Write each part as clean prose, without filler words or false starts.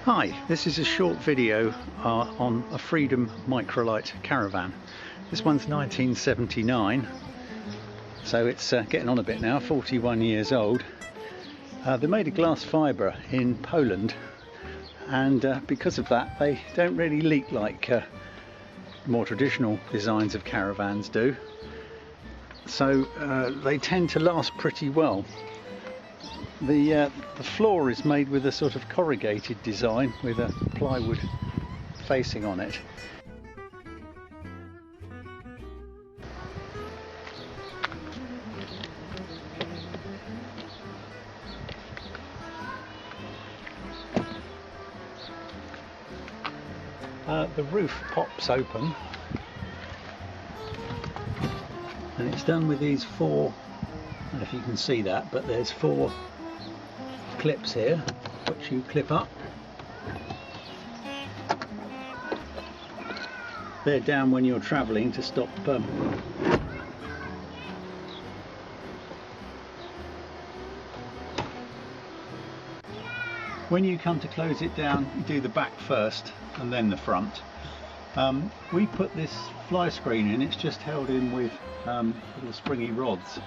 Hi, this is a short video on a Freedom Microlite Caravan. This one's 1979, so it's getting on a bit now, 41 years old. They're made of glass fibre in Poland, and because of that they don't really leak like more traditional designs of caravans do. So they tend to last pretty well. The floor is made with a sort of corrugated design with a plywood facing on it. The roof pops open, and it's done with these four, I don't know if you can see that, but there's four clips here which you clip up. They're down when you're travelling to stop when you come to close it down, you do the back first and then the front. We put this fly screen in, it's just held in with little springy rods,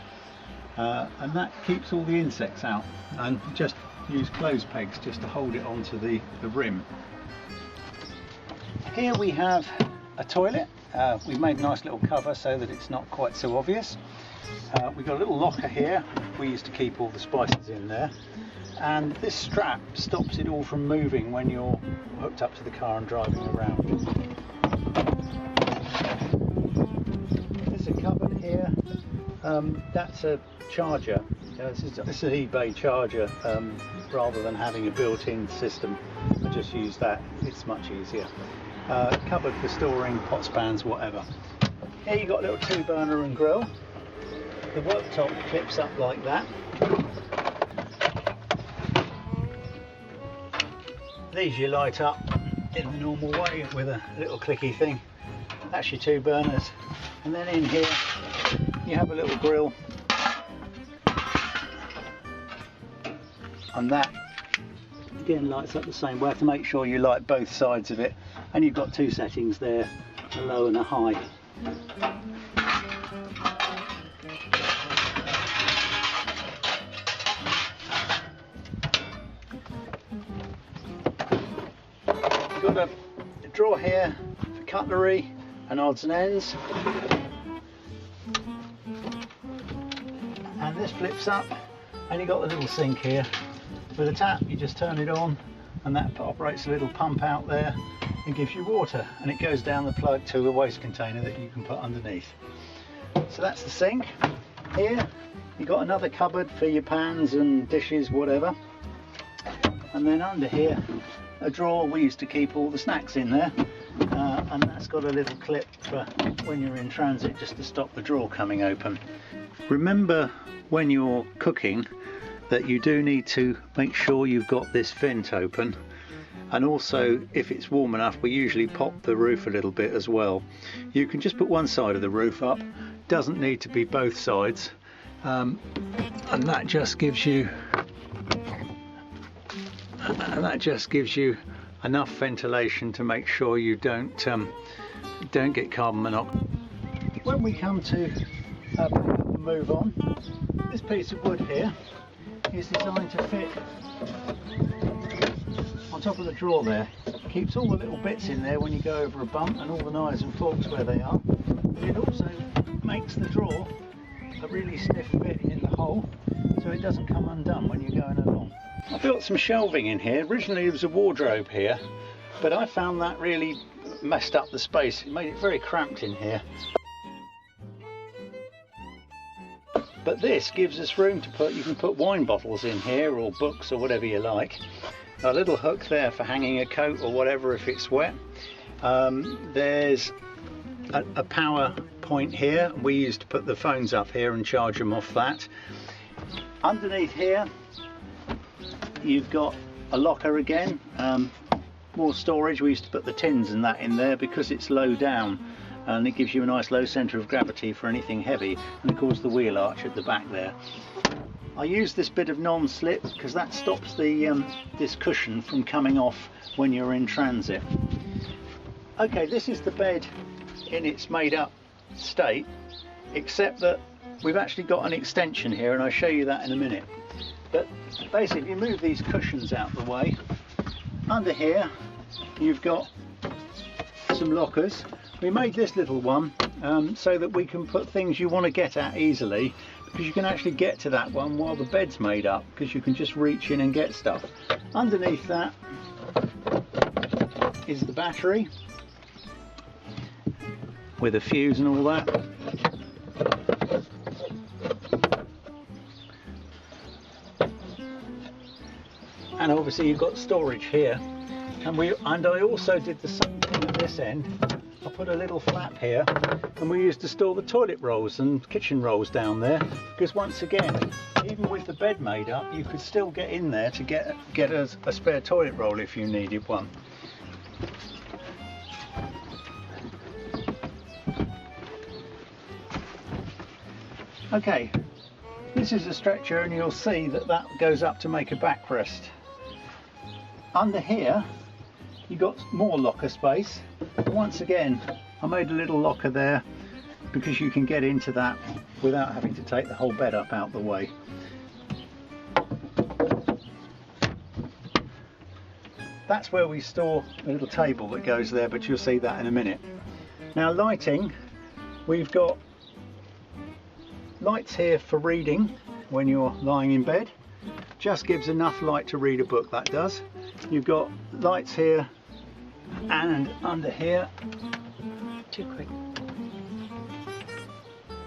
and that keeps all the insects out, and just use clothes pegs just to hold it onto the rim. Here we have a toilet. We've made a nice little cover so that it's not quite so obvious. We've got a little locker here. We used to keep all the spices in there, and this strap stops it all from moving when you're hooked up to the car and driving around. There's a cupboard here. That's a charger. This is an eBay charger. Rather than having a built-in system, I just use that. It's much easier. Cupboard for storing pots, pans, whatever. Here you got a little 2-burner and grill. The worktop clips up like that. These you light up in the normal way with a little clicky thing. That's your 2 burners. And then in here you have a little grill, and that again lights up the same way. To make sure you light both sides of it, and you've got 2 settings there, a low and a high. You've got a drawer here for cutlery and odds and ends, and this flips up and you've got the little sink here with a tap. You just turn it on and that operates a little pump out there and gives you water, and it goes down the plug to a waste container that you can put underneath. So that's the sink. Here you've got another cupboard for your pans and dishes, whatever, and then under here a drawer. We used to keep all the snacks in there, and that's got a little clip for when you're in transit, just to stop the drawer coming open. Remember when you're cooking that you do need to make sure you've got this vent open, and also if it's warm enough we usually pop the roof a little bit as well. You can just put one side of the roof up, doesn't need to be both sides, and that just gives you enough ventilation to make sure you don't get carbon monoxide. When we come to move on, this piece of wood here is designed to fit on top of the drawer there. Keeps all the little bits in there when you go over a bump, and all the knives and forks where they are. But it also makes the drawer a really stiff fit in the hole, so it doesn't come undone when you're going along. I built some shelving in here. Originally there was a wardrobe here, but I found that really messed up the space. It made it very cramped in here. But this gives us room to put, you can put wine bottles in here, or books, or whatever you like. A little hook there for hanging a coat or whatever if it's wet. There's a power point here. We used to put the phones up here and charge them off that. Underneath here you've got a locker again, more storage. We used to put the tins and that in there because it's low down, and it gives you a nice low centre of gravity for anything heavy, and of course the wheel arch at the back there. I use this bit of non-slip because that stops the this cushion from coming off when you're in transit. Okay, this is the bed in its made up state, except that we've actually got an extension here, and I'll show you that in a minute. But basically, if you move these cushions out the way, under here you've got some lockers. We made this little one so that we can put things you want to get at easily, because you can actually get to that one while the bed's made up, because you can just reach in and get stuff. Underneath that is the battery with a fuse and all that. And obviously you've got storage here, and I also did the same thing at this end. I put a little flap here, and we used to store the toilet rolls and kitchen rolls down there, because once again, even with the bed made up, you could still get in there to get a spare toilet roll if you needed one. Okay, this is a stretcher, and you'll see that that goes up to make a backrest. Under here you've got more locker space. Once again, I made a little locker there because you can get into that without having to take the whole bed up out the way. That's where we store a little table that goes there, but you'll see that in a minute. Now, lighting, we've got lights here for reading when you're lying in bed. Just gives enough light to read a book, that does. You've got lights here and under here. Too quick.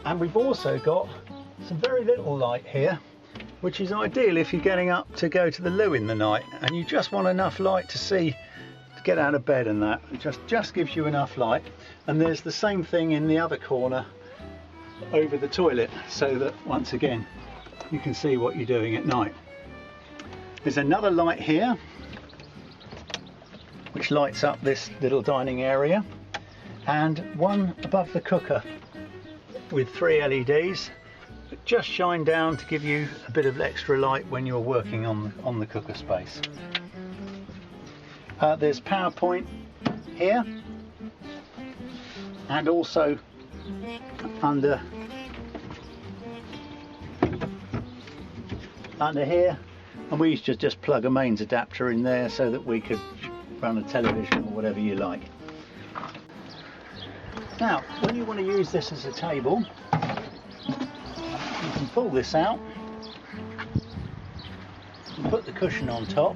And we've also got some very little light here, which is ideal if you're getting up to go to the loo in the night and you just want enough light to see, to get out of bed, and that it just gives you enough light. And there's the same thing in the other corner over the toilet, so that once again you can see what you're doing at night. There's another light here which lights up this little dining area, and one above the cooker with 3 LEDs that just shine down to give you a bit of extra light when you're working on the cooker space. There's PowerPoint here, and also under here, and we used to just plug a mains adapter in there so that we could run a television or whatever you like. Now, when you want to use this as a table, you can pull this out and put the cushion on top.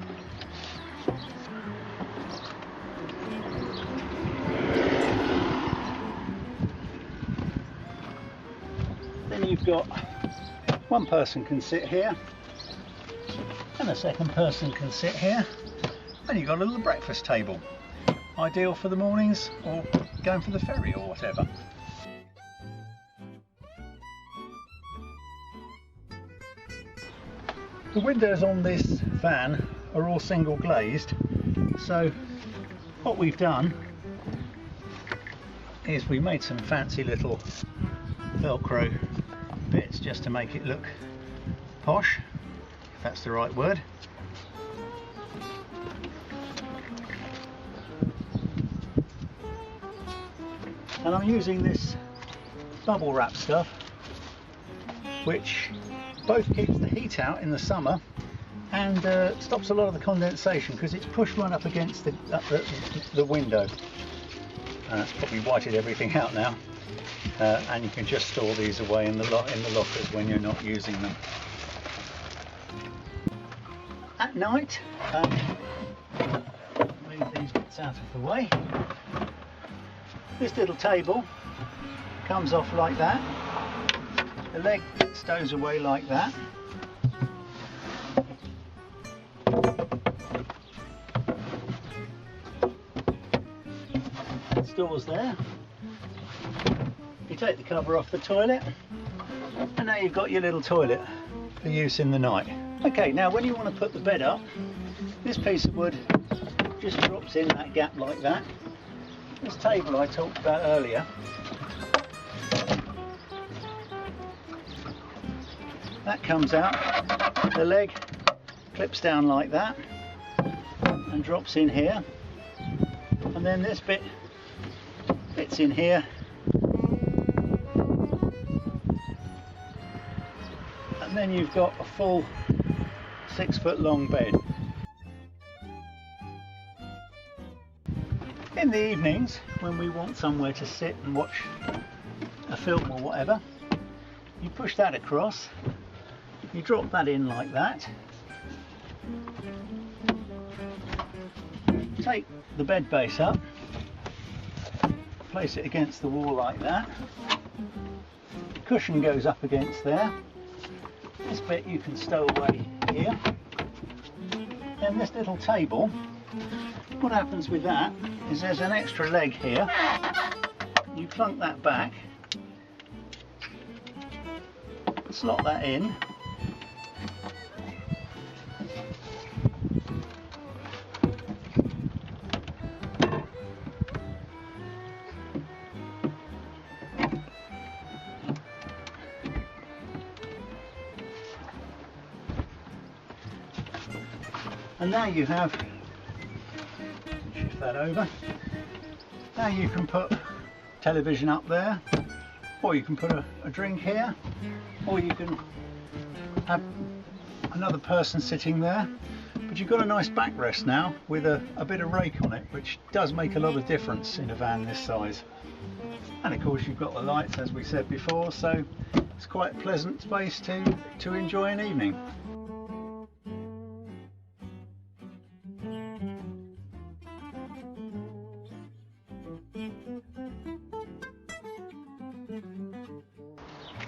Then you've got one person can sit here, and a second person can sit here, and you've got a little breakfast table, ideal for the mornings or going for the ferry or whatever. The windows on this van are all single glazed, so what we've done is we made some fancy little Velcro bits just to make it look posh, if that's the right word. And I'm using this bubble wrap stuff, which both keeps the heat out in the summer and stops a lot of the condensation, because it's pushed right up against the window. It's probably whited everything out now, and you can just store these away in the lockers when you're not using them. At night, move these bits out of the way. This little table comes off like that. The leg stows away like that. It stores there. You take the cover off the toilet, and now you've got your little toilet for use in the night. Okay, now when you want to put the bed up, this piece of wood just drops in that gap like that. This table I talked about earlier, that comes out, the leg clips down like that and drops in here, and then this bit fits in here, and then you've got a full 6 foot long bed. In the evenings, when we want somewhere to sit and watch a film or whatever, you push that across, you drop that in like that, take the bed base up, place it against the wall like that, the cushion goes up against there, this bit you can stow away here, then this little table, what happens with that is there's an extra leg here, you clunk that back, slot that in, and now you have, shift that over, now you can put television up there, or you can put a drink here, or you can have another person sitting there, but you've got a nice backrest now with a bit of rake on it, which does make a lot of difference in a van this size. And of course you've got the lights, as we said before, so it's quite a pleasant space to enjoy an evening.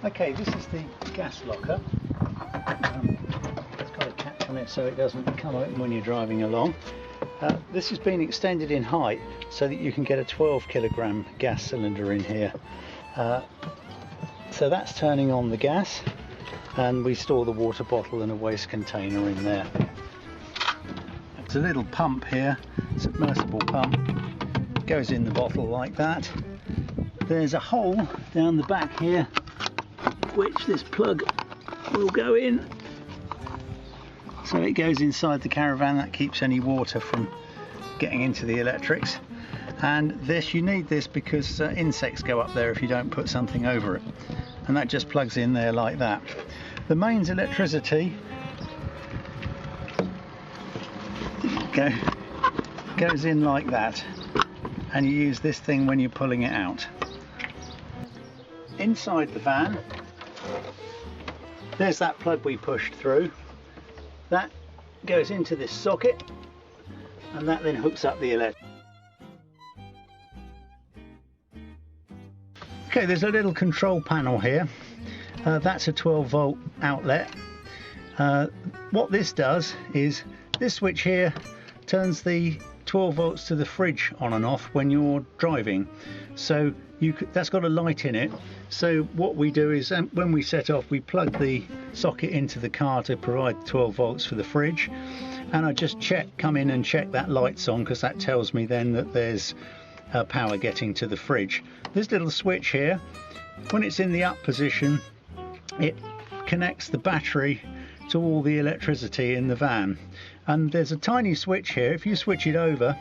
Okay, this is the gas locker. It's got a catch on it so it doesn't come open when you're driving along. This has been extended in height so that you can get a 12 kilogram gas cylinder in here. So that's turning on the gas, and we store the water bottle and a waste container in there. It's a little pump here, submersible pump, goes in the bottle like that. There's a hole down the back here which this plug will go in, so it goes inside the Caravan. That keeps any water from getting into the electrics. And this, you need this because insects go up there if you don't put something over it, and that just plugs in there like that. The mains electricity goes in like that, and you use this thing when you're pulling it out. Inside the van, there's that plug we pushed through. That goes into this socket, and that then hooks up the electric. Okay, there's a little control panel here. That's a 12 volt outlet. What this does is this switch here turns the 12 volts to the fridge on and off when you're driving. So that's got a light in it. So what we do is when we set off, we plug the socket into the car to provide 12 volts for the fridge, and I just come in and check that light's on, because that tells me then that there's power getting to the fridge. This little switch here, when it's in the up position, it connects the battery to all the electricity in the van. And there's a tiny switch here. If you switch it over,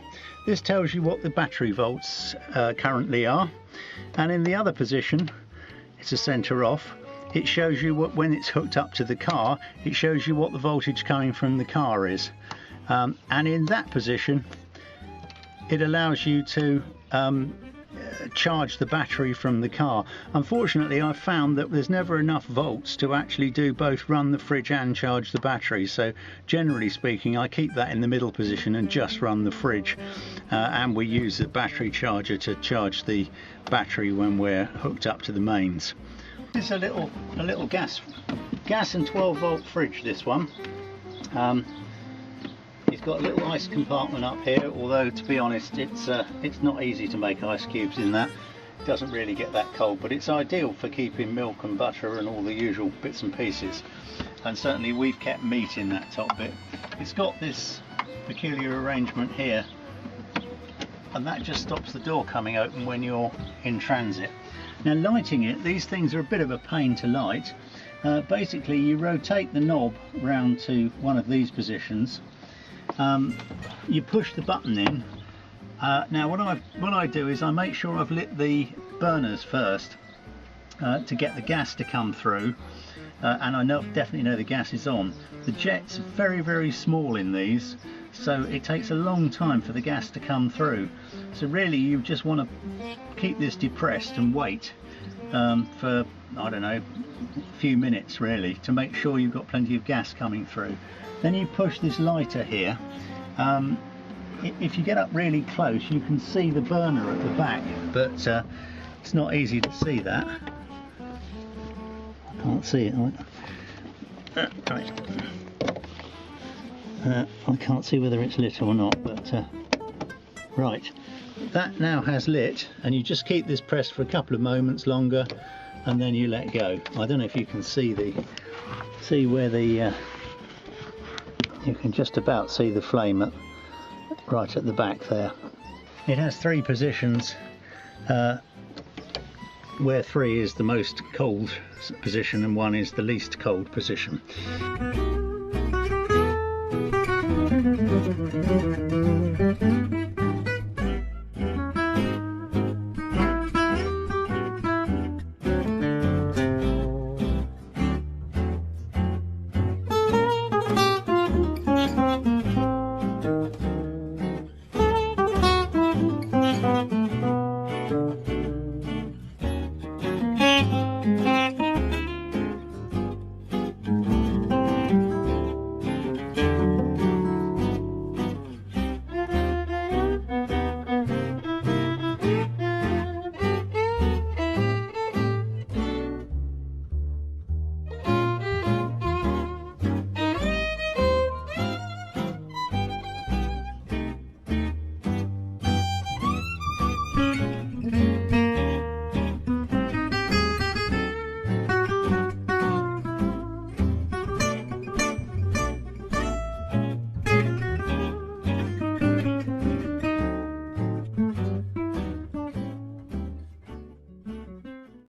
this tells you what the battery volts currently are, and in the other position, it's a center off, it shows you what, when it's hooked up to the car, it shows you what the voltage coming from the car is. And in that position, it allows you to charge the battery from the car. Unfortunately, I've found that there's never enough volts to actually do both run the fridge and charge the battery, so generally speaking I keep that in the middle position and just run the fridge, and we use the battery charger to charge the battery when we're hooked up to the mains. This is a little gas and 12 volt fridge, this one. It's got a little ice compartment up here, although to be honest it's not easy to make ice cubes in that. It doesn't really get that cold, but it's ideal for keeping milk and butter and all the usual bits and pieces, and certainly we've kept meat in that top bit. It's got this peculiar arrangement here, and that just stops the door coming open when you're in transit. Now lighting it, these things are a bit of a pain to light, basically you rotate the knob round to one of these positions, you push the button in. Now what I do is I make sure I've lit the burners first to get the gas to come through, and I definitely know the gas is on. The jet's very small in these, so it takes a long time for the gas to come through. So really you just want to keep this depressed and wait for, I don't know, a few minutes really, to make sure you've got plenty of gas coming through. Then you push this lighter here. If you get up really close you can see the burner at the back, but it's not easy to see that. I can't see it. I can't see whether it's lit or not, but right, that now has lit, and you just keep this pressed for a couple of moments longer and then you let go. I don't know if you can see where the you can just about see the flame right at the back there. It has 3 positions, where 3 is the most cold position and 1 is the least cold position.